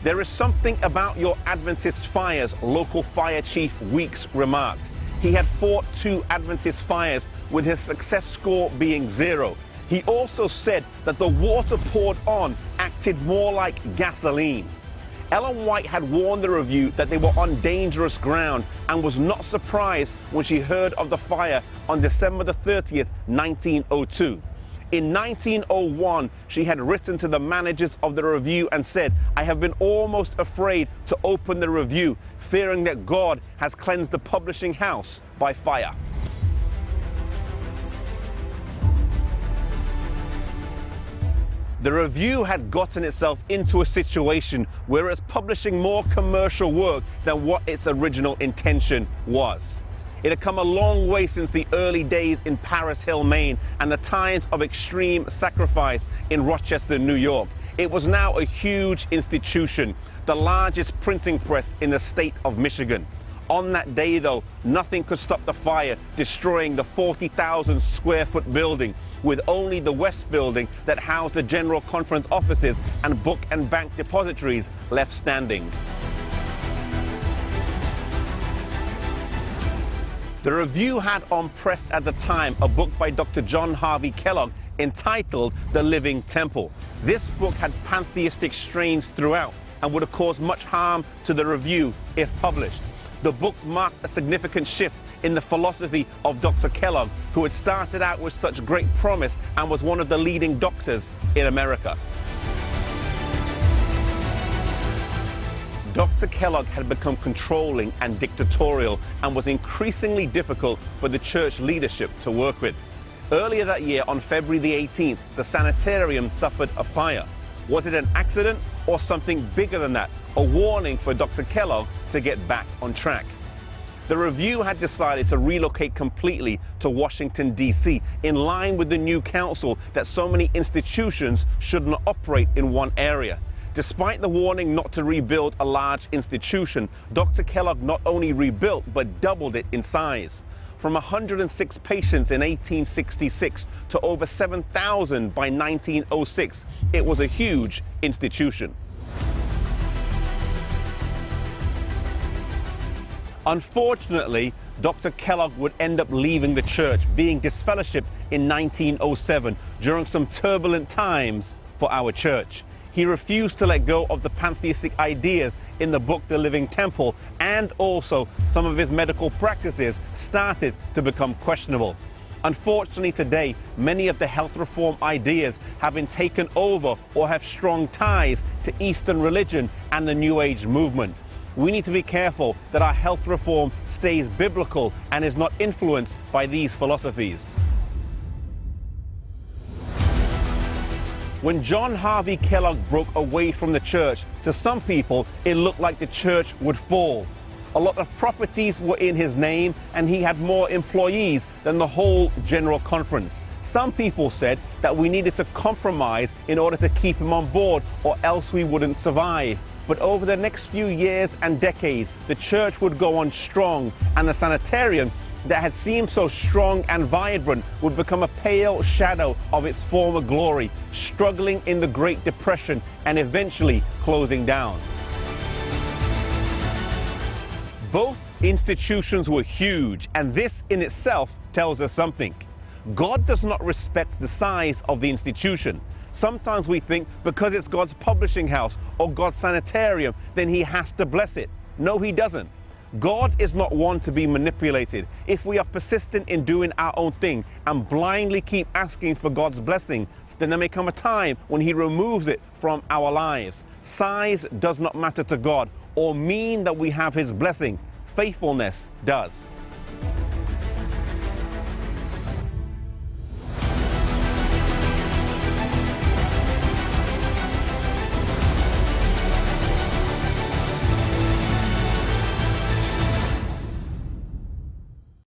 There is something about your Adventist fires, local fire chief Weeks remarked. He had fought 2 Adventist fires with his success score being 0. He also said that the water poured on acted more like gasoline. Ellen White had warned the review that they were on dangerous ground and was not surprised when she heard of the fire on December the 30th, 1902. In 1901, she had written to the managers of the review and said, "I have been almost afraid to open the review, fearing that God has cleansed the publishing house by fire." The review had gotten itself into a situation where it's publishing more commercial work than what its original intention was. It had come a long way since the early days in Paris Hill, Maine, and the times of extreme sacrifice in Rochester, New York. It was now a huge institution, the largest printing press in the state of Michigan. On that day, though, nothing could stop the fire destroying the 40,000 square foot building, with only the West Building that housed the General Conference offices and book and bank depositories left standing. The review had on press at the time a book by Dr. John Harvey Kellogg entitled The Living Temple. This book had pantheistic strains throughout and would have caused much harm to the review if published. The book marked a significant shift in the philosophy of Dr. Kellogg, who had started out with such great promise and was one of the leading doctors in America. Dr. Kellogg had become controlling and dictatorial and was increasingly difficult for the church leadership to work with. Earlier that year, on February the 18th, the sanitarium suffered a fire. Was it an accident or something bigger than that? A warning for Dr. Kellogg to get back on track. The review had decided to relocate completely to Washington, D.C., in line with the new council that so many institutions should not operate in one area. Despite the warning not to rebuild a large institution, Dr. Kellogg not only rebuilt but doubled it in size. From 106 patients in 1866 to over 7,000 by 1906, it was a huge institution. Unfortunately, Dr. Kellogg would end up leaving the church, being disfellowshipped in 1907 during some turbulent times for our church. He refused to let go of the pantheistic ideas in the book The Living Temple, and also some of his medical practices started to become questionable. Unfortunately today, many of the health reform ideas have been taken over or have strong ties to Eastern religion and the New Age movement. We need to be careful that our health reform stays biblical and is not influenced by these philosophies. When John Harvey Kellogg broke away from the church, to some people it looked like the church would fall. A lot of properties were in his name and he had more employees than the whole General Conference. Some people said that we needed to compromise in order to keep him on board or else we wouldn't survive. But over the next few years and decades, the church would go on strong, and the sanitarium that had seemed so strong and vibrant would become a pale shadow of its former glory, struggling in the Great Depression and eventually closing down. Both institutions were huge, and this in itself tells us something. God does not respect the size of the institution. Sometimes we think because it's God's publishing house or God's sanitarium, then he has to bless it. No, he doesn't. God is not one to be manipulated. If we are persistent in doing our own thing and blindly keep asking for God's blessing, then there may come a time when he removes it from our lives. Size does not matter to God or mean that we have his blessing. Faithfulness does.